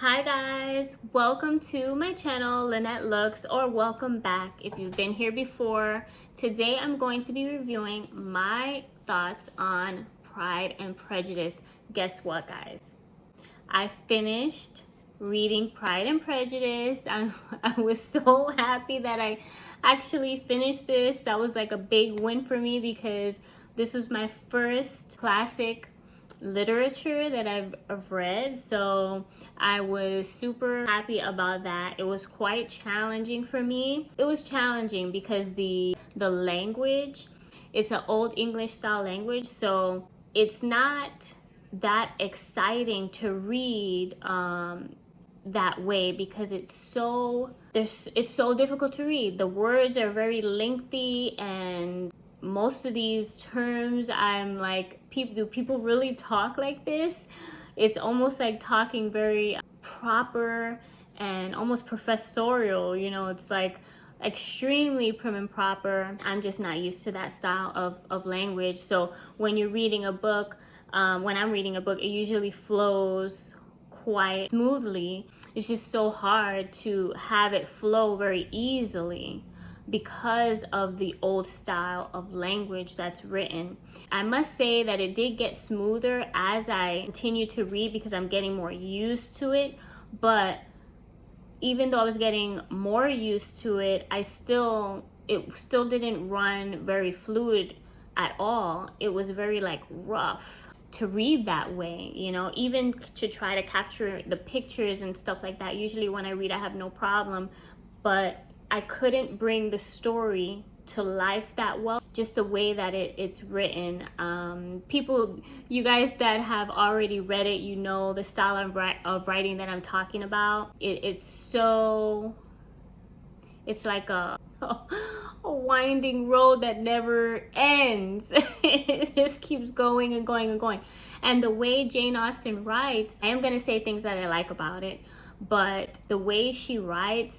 Hi guys, welcome to my channel, Lenette Looks, or welcome back if you've been here before. Today I'm going to be reviewing my thoughts on Pride and Prejudice. Guess what, guys? I finished reading Pride and Prejudice. I was so happy that I actually finished this. That was like a big win for me because this was my first classic literature that I've read, so I was super happy about that. It was quite challenging for me. It was challenging because the language, it's an old English style language, so it's not that exciting to read that way because it's so difficult to read. The words are very lengthy, and most of these terms I'm like, do people really talk like this? It's almost like talking very proper and almost professorial, it's like extremely prim and proper. I'm just not used to that style of language. So when you're reading a book, when I'm reading a book, it usually flows quite smoothly. It's just so hard to have it flow very easily because of the old style of language that's written. I must say that it did get smoother as I continue to read because I'm getting more used to it, but even though I was getting more used to it, it still didn't run very fluid at all. It was very like rough to read that way, even to try to capture the pictures and stuff like that. Usually when I read, I have no problem, but I couldn't bring the story to life that well, just the way that it's written. You guys that have already read it, the style of writing that I'm talking about. It's like a winding road that never ends. It just keeps going and going and going. And the way Jane Austen writes, I am going to say things that I like about it, but the way she writes,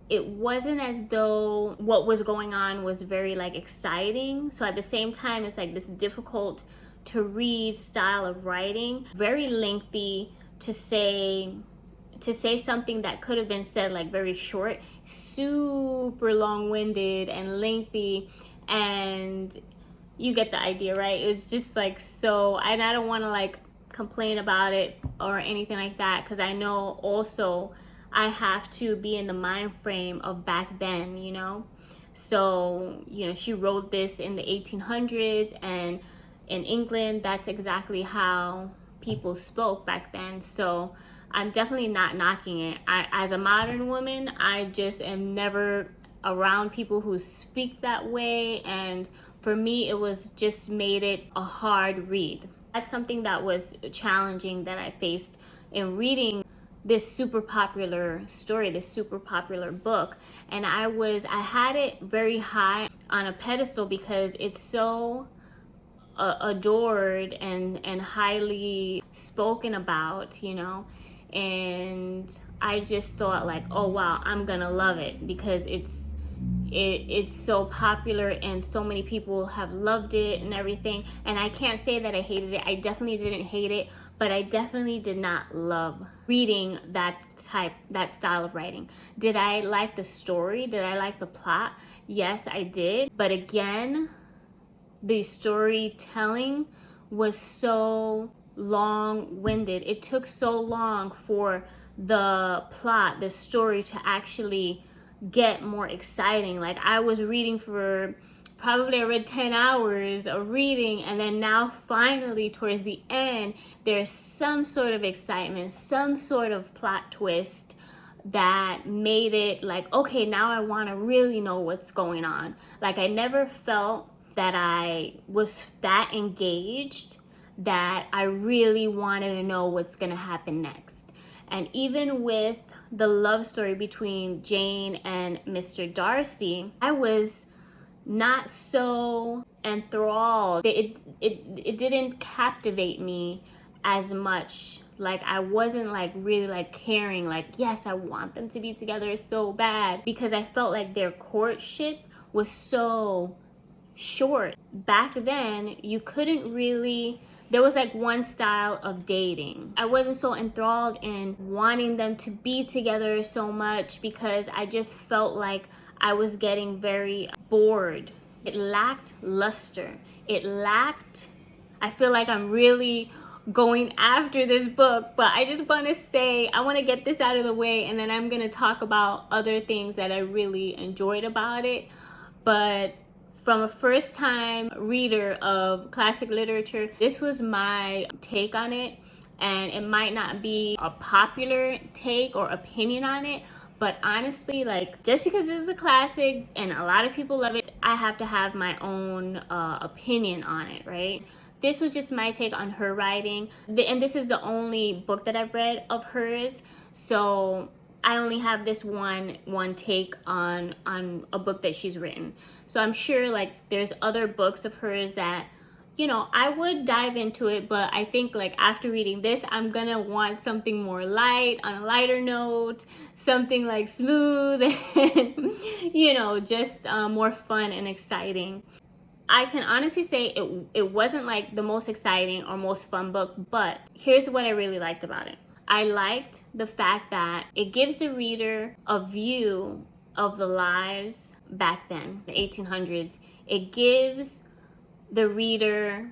it wasn't as though what was going on was very like exciting. So at the same time, it's like this difficult to read style of writing, very lengthy to say something that could have been said like very short, super long-winded and lengthy, and you get the idea, right? It was just like, so, and I don't want to like complain about it or anything like that, because I know also I have to be in the mind frame of back then, so she wrote this in the 1800s, and in England that's exactly how people spoke back then. So I'm definitely not knocking it. As a modern woman, I just am never around people who speak that way, and for me it was just made it a hard read. That's something that was challenging that I faced in reading this super popular story, this super popular book. And I had it very high on a pedestal because it's so adored and highly spoken about, and I just thought like, oh wow, I'm gonna love it because it's so popular and so many people have loved it and everything. And I can't say that I hated it. I definitely didn't hate it, but I definitely did not love reading that style of writing. Did I like the story? Did I like the plot? Yes, I did. But again, the storytelling was so long-winded. It took so long for the plot, the story to actually get more exciting. Like I was reading for probably, I read 10 hours of reading, and then now finally towards the end there's some sort of excitement, some sort of plot twist that made it like, okay, now I want to really know what's going on. Like I never felt that I was that engaged that I really wanted to know what's gonna happen next. And even with the love story between Jane and Mr. Darcy, I was not so enthralled. It didn't captivate me as much. Like I wasn't like really like caring, like, yes, I want them to be together so bad, because I felt like their courtship was so short. Back then, you couldn't really there was like one style of dating. I wasn't so enthralled in wanting them to be together so much because I just felt like I was getting very bored. It lacked luster. It lacked, I feel like I'm really going after this book, but I just want to say, I want to get this out of the way, and then I'm going to talk about other things that I really enjoyed about it. But from a first time reader of classic literature, this was my take on it. And it might not be a popular take or opinion on it, but honestly, like, just because this is a classic and a lot of people love it, I have to have my own opinion on it, right? This was just my take on her writing. And this is the only book that I've read of hers. So I only have this one take on a book that she's written. So I'm sure like there's other books of hers that, you know, I would dive into it, but I think like after reading this, I'm gonna want something more light, on a lighter note, something like smooth and, you know, just more fun and exciting. I can honestly say it wasn't like the most exciting or most fun book, but here's what I really liked about it. I liked the fact that it gives the reader a view of the lives back then, the 1800s. It gives the reader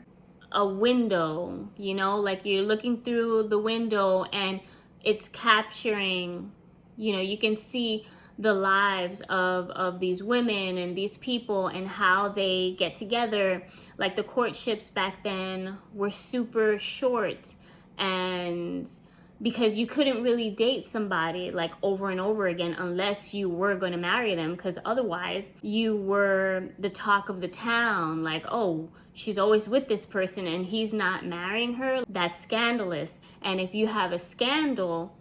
a window, you know, like you're looking through the window and it's capturing, you know, you can see the lives of these women and these people and how they get together. Like the courtships back then were super short, and because you couldn't really date somebody like over and over again unless you were going to marry them, because otherwise you were the talk of the town, like, oh, she's always with this person and he's not marrying her. That's scandalous. And if you have a scandal,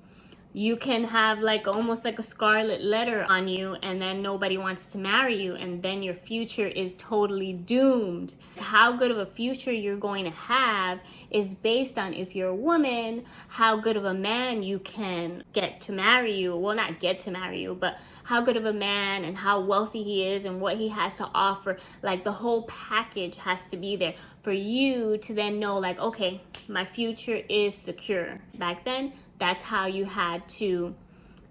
you can have like almost like a scarlet letter on you, and then nobody wants to marry you, and then your future is totally doomed. How good of a future you're going to have is based on, if you're a woman, how good of a man you can get to marry you. Well, not get to marry you, but how good of a man and how wealthy he is and what he has to offer. Like the whole package has to be there for you to then know, like, okay, my future is secure. Back then, that's how you had to,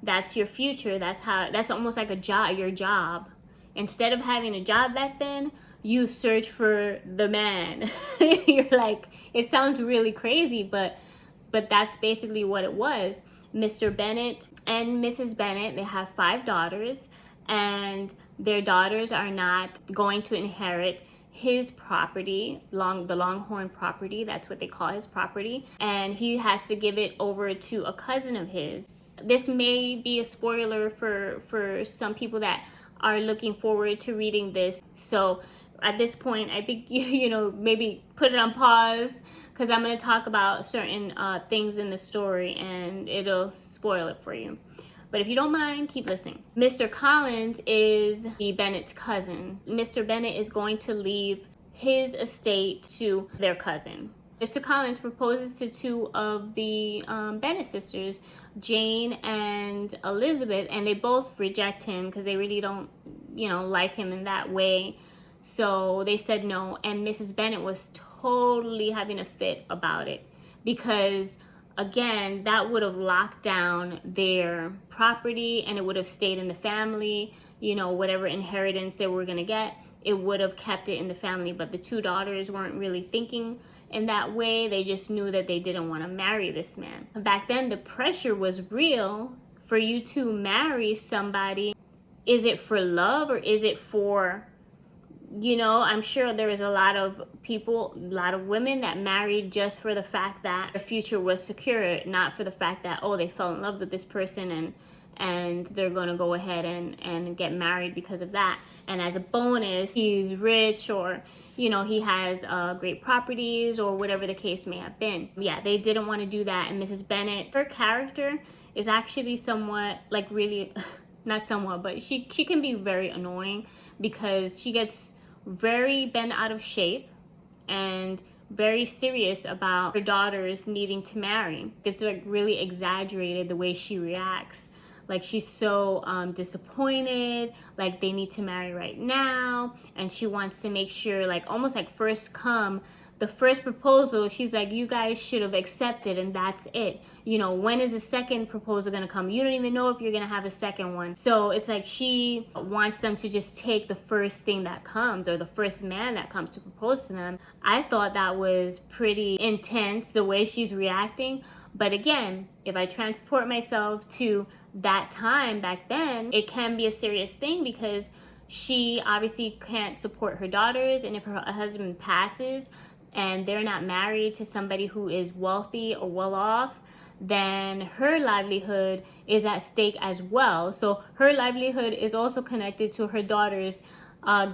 that's your future. That's almost like a job, your job. Instead of having a job back then, you search for the man. You're like, it sounds really crazy, but that's basically what it was. Mr. Bennett and Mrs. Bennett, they have 5 daughters, and their daughters are not going to inherit his property, the Longhorn property. That's what they call his property, and he has to give it over to a cousin of his. This may be a spoiler for some people that are looking forward to reading this. So at this point, I think you know, maybe put it on pause, because I'm going to talk about certain things in the story and it'll spoil it for you. But if you don't mind, keep listening. Mr. Collins is the Bennett's cousin. Mr. Bennett is going to leave his estate to their cousin. Mr. Collins proposes to 2 of the Bennett sisters, Jane and Elizabeth, and they both reject him because they really don't, you know, like him in that way. So they said no, and Mrs. Bennett was totally having a fit about it because, again, that would have locked down their property and it would have stayed in the family. You know, whatever inheritance they were going to get, it would have kept it in the family. But the 2 daughters weren't really thinking in that way. They just knew that they didn't want to marry this man. Back then, the pressure was real for you to marry somebody. Is it for love or is it for, you know, I'm sure there is a lot of people, a lot of women that married just for the fact that their future was secure, not for the fact that, oh, they fell in love with this person and they're going to go ahead and get married because of that. And as a bonus, he's rich, or, you know, he has great properties, or whatever the case may have been. Yeah, they didn't want to do that. And Mrs. Bennett, her character is actually somewhat, like, really, not somewhat, but she can be very annoying because she gets very bent out of shape and very serious about her daughters needing to marry. It's like really exaggerated the way she reacts. Like she's so disappointed, like they need to marry right now, and she wants to make sure, like almost like first come the first proposal, she's like, you guys should have accepted and that's it. You know, when is the second proposal gonna come? You don't even know if you're gonna have a second one. So it's like she wants them to just take the first thing that comes, or the first man that comes to propose to them. I thought that was pretty intense, the way she's reacting. But again, if I transport myself to that time back then, it can be a serious thing, because she obviously can't support her daughters, and if her husband passes and they're not married to somebody who is wealthy or well off, then her livelihood is at stake as well. So her livelihood is also connected to her daughters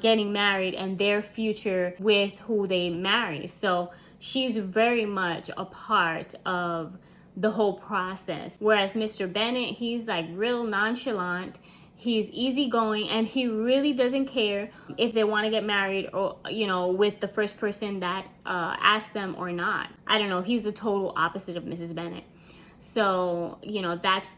getting married and their future with who they marry. So she's very much a part of the whole process. Whereas Mr. Bennett, he's like real nonchalant. He's easygoing, and he really doesn't care if they want to get married, or, you know, with the first person that asks them or not. I don't know. He's the total opposite of Mrs. Bennett. So, you know, that's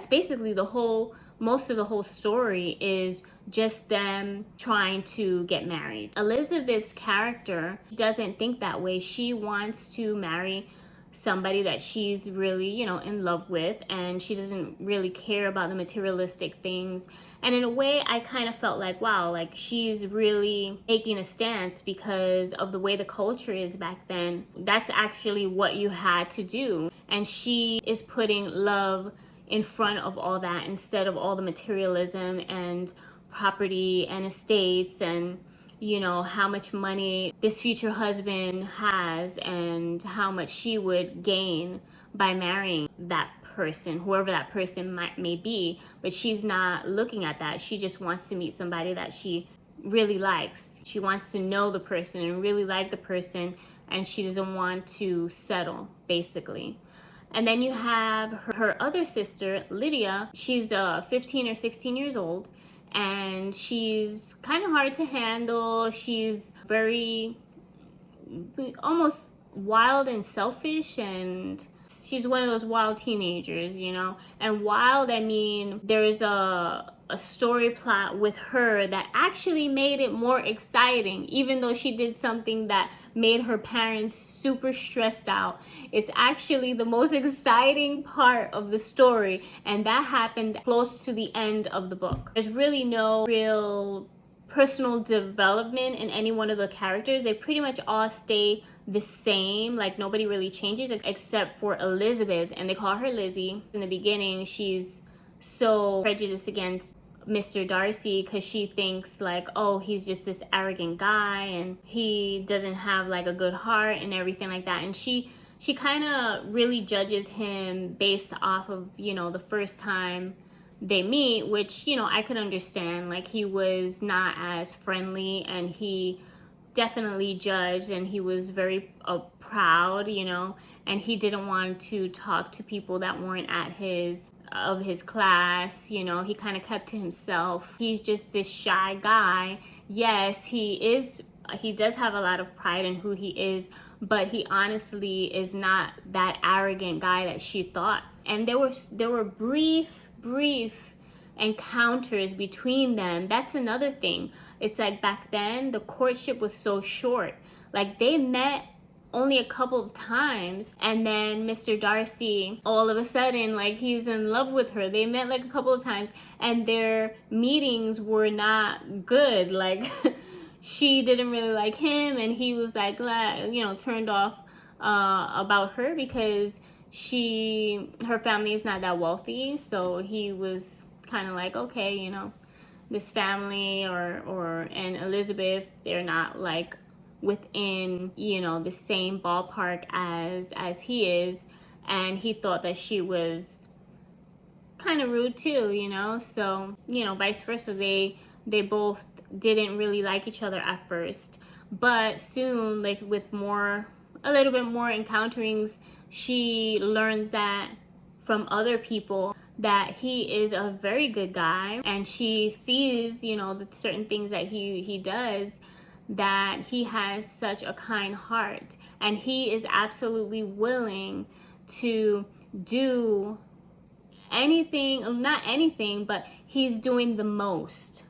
basically the whole, most of the whole story is just them trying to get married. Elizabeth's character doesn't think that way. She wants to marry somebody that she's really, you know, in love with, and she doesn't really care about the materialistic things. And in a way, I kind of felt like, wow, like she's really taking a stance because of the way the culture is back then. That's actually what you had to do. And she is putting love in front of all that instead of all the materialism and property and estates, and you know, how much money this future husband has and how much she would gain by marrying that person, whoever that person may be. But she's not looking at that. She just wants to meet somebody that she really likes. She wants to know the person and really like the person, and she doesn't want to settle, basically. And then you have her other sister, Lydia. She's 15 or 16 years old, and she's kind of hard to handle. She's very, almost wild and selfish, and she's one of those wild teenagers, you know. And wild, I mean, there's a story plot with her that actually made it more exciting, even though she did something that made her parents super stressed out. It's actually the most exciting part of the story, and that happened close to the end of the book. There's really no real personal development in any one of the characters. They pretty much all stay the same. Like, nobody really changes except for Elizabeth, and they call her Lizzie. In the beginning, she's so prejudiced against Mr. Darcy because she thinks like, oh, he's just this arrogant guy and he doesn't have like a good heart and everything like that. And she kind of really judges him based off of, you know, the first time they meet, which, you know, I could understand. Like, he was not as friendly, and he definitely judged, and he was very proud, you know, and he didn't want to talk to people that weren't at his class. You know, he kind of kept to himself. He's just this shy guy. Yes, he does have a lot of pride in who he is, but he honestly is not that arrogant guy that she thought. And there were brief encounters between them. That's another thing. It's like back then the courtship was so short. Like, they met only a couple of times, and then Mr. Darcy, all of a sudden, like, he's in love with her. They met like a couple of times, and their meetings were not good. Like, she didn't really like him, and he was like, you know, turned off about her because her family is not that wealthy. So he was kind of like, okay, you know, this family and Elizabeth, they're not like within, you know, the same ballpark as he is. And he thought that she was kind of rude too, you know. So, you know, vice versa, they both didn't really like each other at first, but soon, like, with a little bit more encounterings, she learns that from other people that he is a very good guy, and she sees, you know, the certain things that he does, that he has such a kind heart, and he is absolutely willing to do anything, not anything, but he's doing the most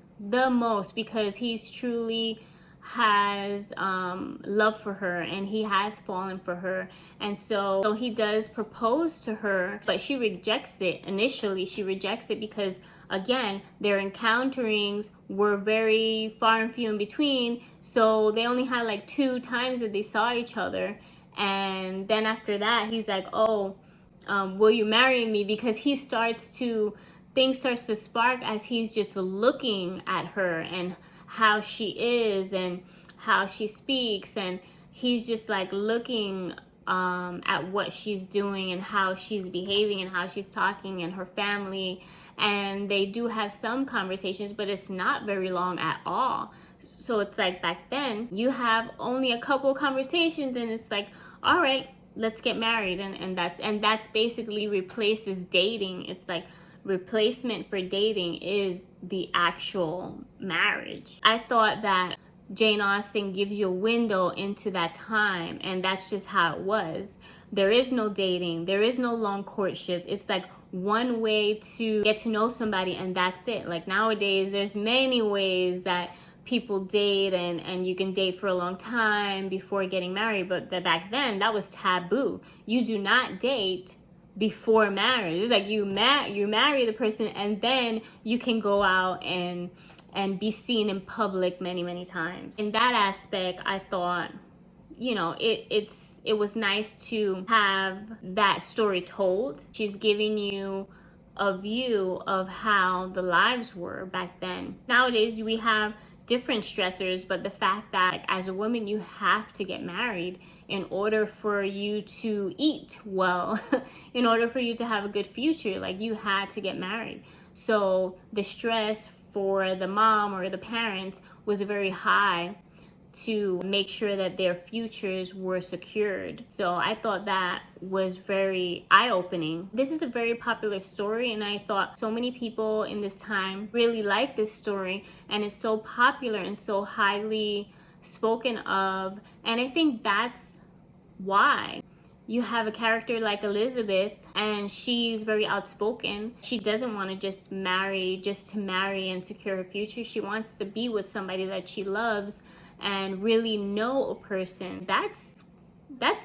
because he's truly has love for her, and he has fallen for her. And so he does propose to her, but she rejects it. Initially she rejects it because, again, their encounterings were very far and few in between, so they only had like 2 times that they saw each other. And then after that he's like, oh, will you marry me? Because things starts to spark as he's just looking at her and how she is and how she speaks, and he's just like looking at what she's doing and how she's behaving and how she's talking and her family. And they do have some conversations, but it's not very long at all. So it's like back then you have only a couple conversations and it's like, all right, let's get married. And that's basically replaced as dating. It's like replacement for dating is the actual marriage. I thought that Jane Austen gives you a window into that time, and that's just how it was. There is no dating, there is no long courtship. It's like one way to get to know somebody, and that's it. Like nowadays there's many ways that people date, and you can date for a long time before getting married, but back then that was taboo. You do not date before marriage. It's like you marry the person, and then you can go out and be seen in public many times. In that aspect, I thought, it was nice to have that story told. She's giving you a view of how the lives were back then. Nowadays we have different stressors, but the fact that, like, as a woman you have to get married in order for you to eat well, in order for you to have a good future, like you had to get married. So the stress for the mom or the parents was very high to make sure that their futures were secured. So I thought that was very eye-opening. This is a very popular story, and I thought so many people in this time really like this story, and it's so popular and so highly spoken of. And I think that's why you have a character like Elizabeth, and she's very outspoken. She doesn't want to just marry to marry and secure her future. She wants to be with somebody that she loves and really know a person. That's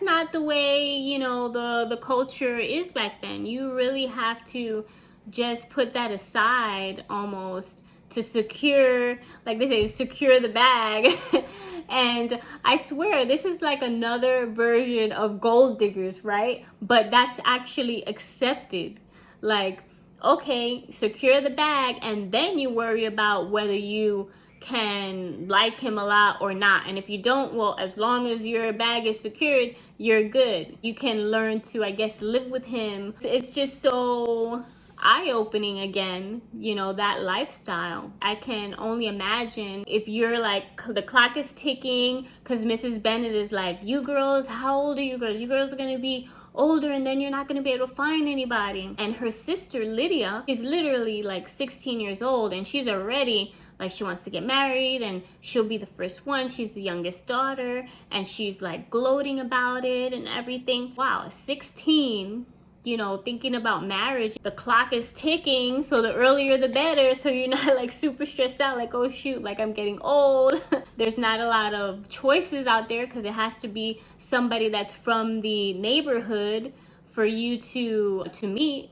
not the way, the culture is back then. You really have to just put that aside almost to secure, like they say, secure the bag. And I swear this is like another version of gold diggers, right? But that's actually accepted. Like, okay, secure the bag, and then you worry about whether you can like him a lot or not. And if you don't, well, as long as your bag is secured, you're good. You can learn to, I guess, live with him. It's just so eye-opening again, that lifestyle. I can only imagine if you're like, the clock is ticking, because Mrs. Bennett is like, you girls, how old are you girls? You girls are gonna be older, and then you're not going to be able to find anybody. And her sister Lydia is literally like 16 years old, and she's already like, she wants to get married, and she'll be the first one. She's the youngest daughter, and she's like gloating about it and everything. Wow, 16, thinking about marriage. The clock is ticking, so the earlier the better, so you're not like super stressed out, like, oh shoot, like I'm getting old. There's not a lot of choices out there, because it has to be somebody that's from the neighborhood for you to meet.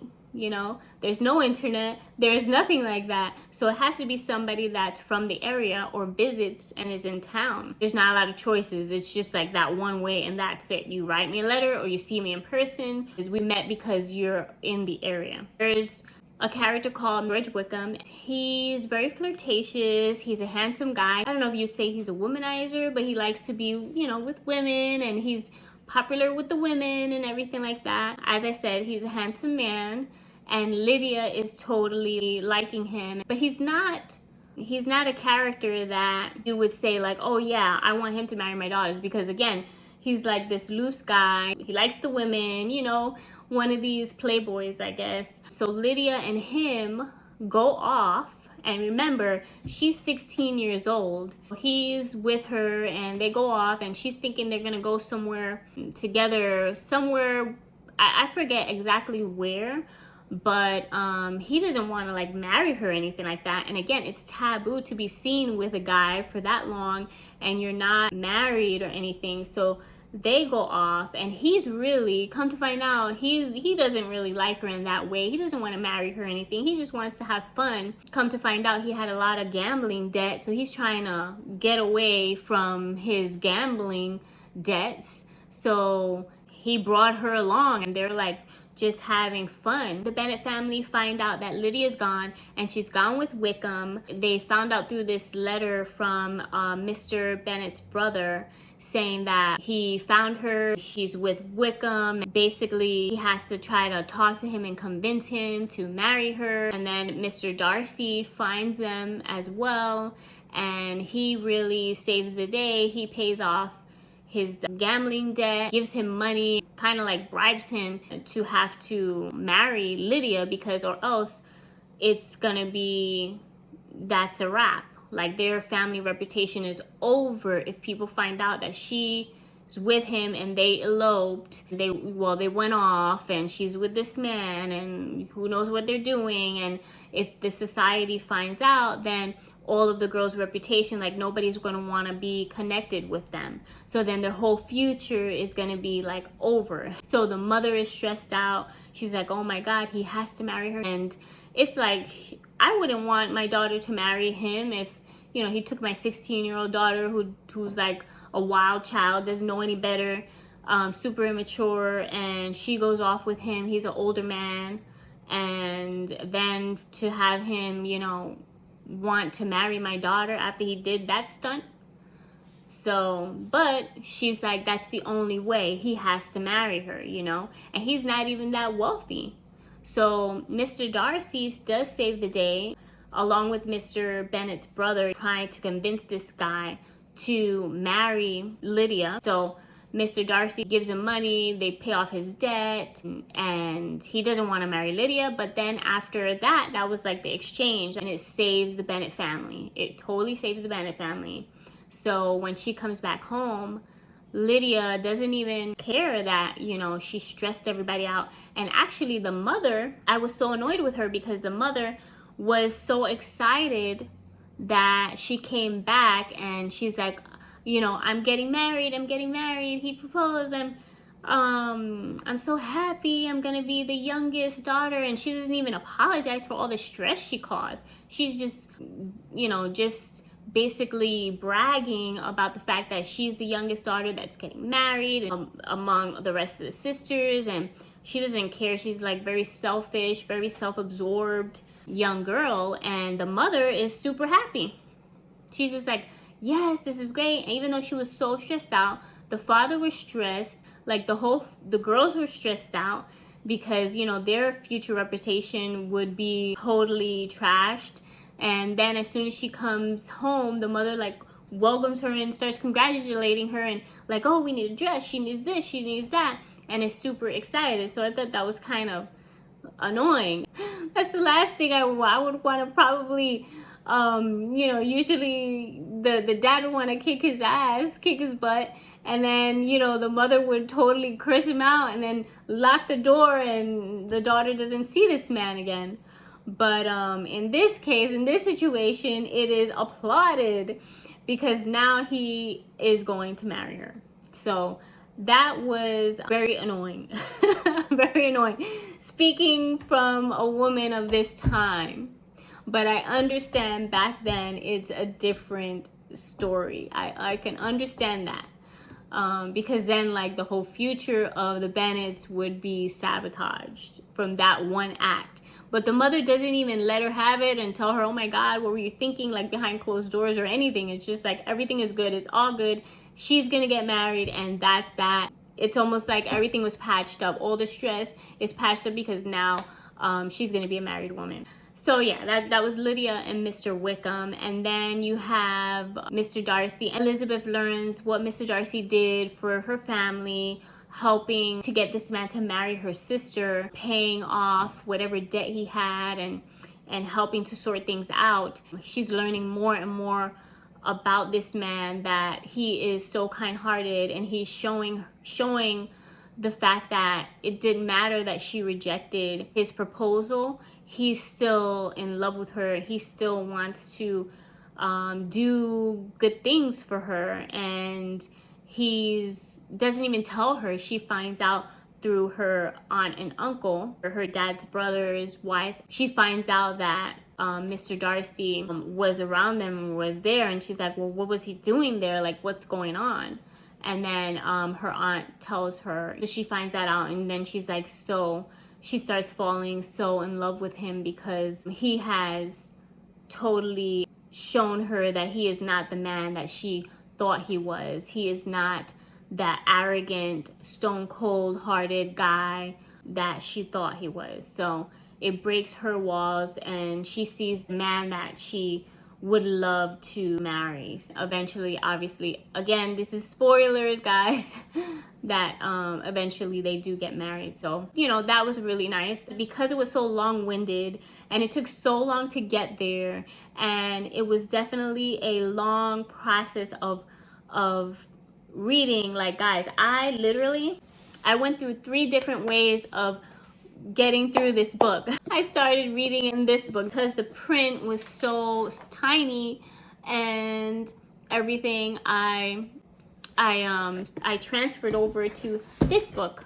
There's no internet, there's nothing like that, so it has to be somebody that's from the area or visits and is in town. There's not a lot of choices. It's just like that one way, and that's it. You write me a letter or you see me in person. We met because you're in the area. There's a character called Wickham. He's very flirtatious. He's a handsome guy. I don't know if you say he's a womanizer, but he likes to be, with women, and he's popular with the women and everything like that. As I said, he's a handsome man, and Lydia is totally liking him. But he's not a character that you would say like, oh yeah, I want him to marry my daughters, because again, he's like this loose guy. He likes the women, one of these playboys, I guess. So Lydia and him go off. And remember, she's 16 years old. He's with her, and they go off, and she's thinking they're gonna go somewhere together, somewhere, I forget exactly where, but he doesn't want to like marry her or anything like that. And again, it's taboo to be seen with a guy for that long and you're not married or anything. So they go off, and he's really, come to find out, he doesn't really like her in that way. He doesn't want to marry her or anything. He just wants to have fun. Come to find out, he had a lot of gambling debt, so he's trying to get away from his gambling debts. So he brought her along, and they're like just having fun. The Bennett family find out that Lydia's gone, and she's gone with Wickham. They found out through this letter from Mr. Bennett's brother, saying that he found her, she's with Wickham. Basically, he has to try to talk to him and convince him to marry her. And then Mr. Darcy finds them as well, and he really saves the day. He pays off his gambling debt, gives him money, kind of like bribes him to have to marry Lydia, because or else it's gonna be, that's a wrap. Like their family reputation is over if people find out that she's with him and they eloped. They went off and she's with this man and who knows what they're doing. And if the society finds out, then all of the girls' reputation, like nobody's going to want to be connected with them. So then their whole future is going to be like over. So the mother is stressed out. She's like, oh my God, he has to marry her. And it's like, I wouldn't want my daughter to marry him if, you know, he took my 16-year-old daughter who's like a wild child, doesn't know any better, super immature, and she goes off with him. He's an older man. And then to have him, you know, want to marry my daughter after he did that stunt. So, but she's like, that's the only way. He has to marry her, you know, and he's not even that wealthy. So Mr. Darcy does save the day, along with Mr. Bennett's brother, trying to convince this guy to marry Lydia. So Mr. Darcy gives him money, they pay off his debt, and he doesn't want to marry Lydia. But then after that, that was like the exchange, and it saves the Bennett family. It totally saves the Bennett family. So when she comes back home, Lydia doesn't even care that, you know, she stressed everybody out. And actually the mother, I was so annoyed with her because the mother was so excited that she came back, and she's like, you know, I'm getting married, he proposed, I'm so happy, I'm gonna be the youngest daughter. And she doesn't even apologize for all the stress she caused. She's just, you know, just basically bragging about the fact that she's the youngest daughter that's getting married among the rest of the sisters, and she doesn't care. She's like very selfish, very self-absorbed young girl, and the mother is super happy. She's just like, yes, this is great. And even though she was so stressed out, the father was stressed, like the girls were stressed out because, you know, their future reputation would be totally trashed. And then as soon as she comes home, the mother like welcomes her and starts congratulating her and like, oh, we need a dress, she needs this, she needs that, and is super excited. So I thought that was kind of annoying. That's the last thing I would want to probably, you know, usually the dad would want to kick his ass, kick his butt, and then, you know, the mother would totally curse him out and then lock the door, and the daughter doesn't see this man again. But in this case, in this situation, it is applauded because now he is going to marry her. So that was very annoying. Very annoying. Speaking from a woman of this time. But I understand back then it's a different story. I can understand that. Because then like the whole future of the Bennetts would be sabotaged from that one act. But the mother doesn't even let her have it and tell her, oh my God, what were you thinking, like behind closed doors or anything. It's just like everything is good. It's all good. She's gonna get married, and that's that. It's almost like everything was patched up. All the stress is patched up because now she's gonna be a married woman. So yeah, that was Lydia and Mr. Wickham. And then you have Mr. Darcy. Elizabeth learns what Mr. Darcy did for her family, helping to get this man to marry her sister, paying off whatever debt he had, and helping to sort things out. She's learning more and more about this man, that he is so kind-hearted, and he's showing the fact that it didn't matter that she rejected his proposal, he's still in love with her. He still wants to do good things for her, and he's doesn't even tell her. She finds out through her aunt and uncle, her dad's brother's wife. She finds out that Mr. Darcy was around them, was there, and she's like, well, what was he doing there? Like, what's going on? And then her aunt tells her, so she finds that out, and then she's like, so she starts falling so in love with him because he has totally shown her that he is not the man that she thought he was. He is not that arrogant, stone cold hearted guy that she thought he was. So it breaks her walls, and she sees the man that she would love to marry. Eventually, obviously, again, this is spoilers, guys, that eventually they do get married. So, you know, that was really nice because it was so long-winded and it took so long to get there, and it was definitely a long process of reading. Like, guys, I went through 3 different ways of getting through this book. I started reading in this book because the print was so tiny and everything. I transferred over to this book,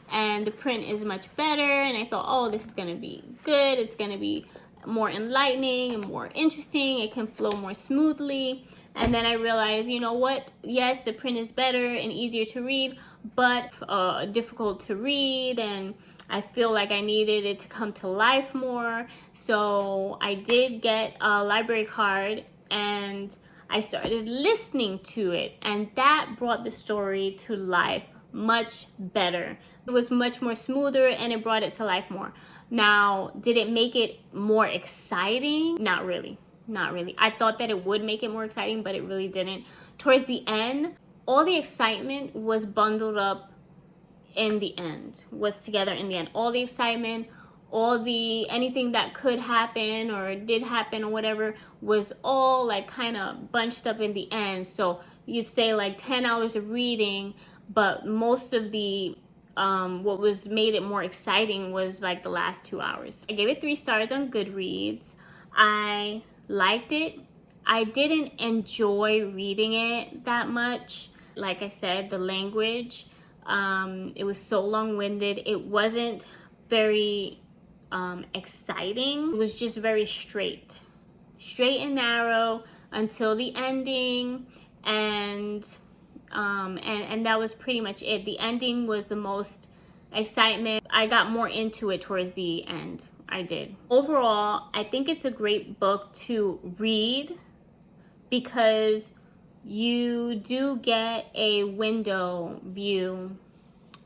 and the print is much better, and I thought, oh, this is gonna be good. It's gonna be more enlightening and more interesting. It can flow more smoothly. And then I realized, you know what? Yes, the print is better and easier to read, but difficult to read, and I feel like I needed it to come to life more. So I did get a library card, and I started listening to it, and that brought the story to life much better. It was much more smoother, and it brought it to life more. Now, did it make it more exciting? Not really. Not really. I thought that it would make it more exciting, but it really didn't. Towards the end, all the excitement was bundled up in the end, was together in the end. All the excitement, all the anything that could happen or did happen or whatever was all like kind of bunched up in the end. So you say like 10 hours of reading, but most of the what was made it more exciting was like the last 2 hours. I gave it 3 stars on Goodreads. I liked it. I didn't enjoy reading it that much. Like I said, the language, it was so long-winded. It wasn't very exciting. It was just very straight and narrow until the ending, and that was pretty much it. The ending was the most excitement. I got more into it towards the end. I did. Overall, I think it's a great book to read because you do get a window view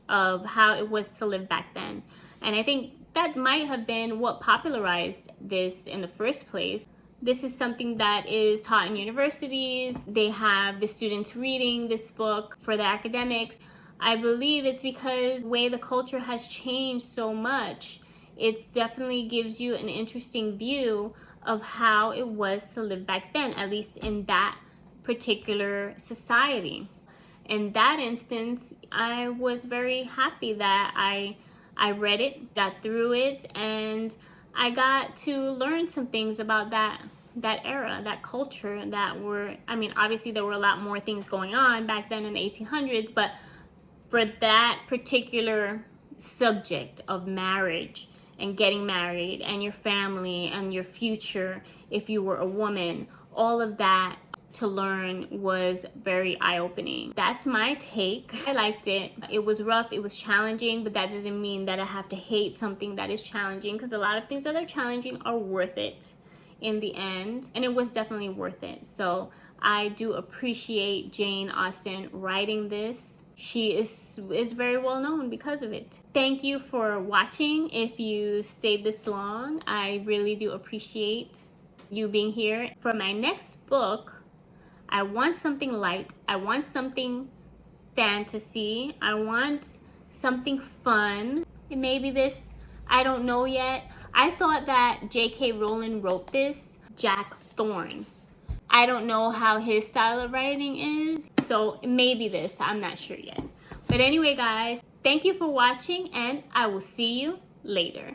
of how it was to live back then. And I think that might have been what popularized this in the first place. This is something that is taught in universities. They have the students reading this book for the academics. I believe it's because the way the culture has changed so much, it definitely gives you an interesting view of how it was to live back then, at least in that particular society. In that instance, I was very happy that I read it, got through it, and I got to learn some things about that era, that culture that were, I mean, obviously there were a lot more things going on back then in the 1800s, but for that particular subject of marriage and getting married and your family and your future, if you were a woman, all of that to learn was very eye-opening. That's my take. I liked it. It was rough, it was challenging, but that doesn't mean that I have to hate something that is challenging, because a lot of things that are challenging are worth it in the end, and it was definitely worth it. So I do appreciate Jane Austen writing this. She is very well known because of it. Thank you for watching. If you stayed this long, I really do appreciate you being here. For my next book, I want something light. I want something fantasy. I want something fun. And maybe this, I don't know yet. I thought that J.K. Rowling wrote this, Jack Thorne. I don't know how his style of writing is, so maybe this, I'm not sure yet. But anyway, guys, thank you for watching, and I will see you later.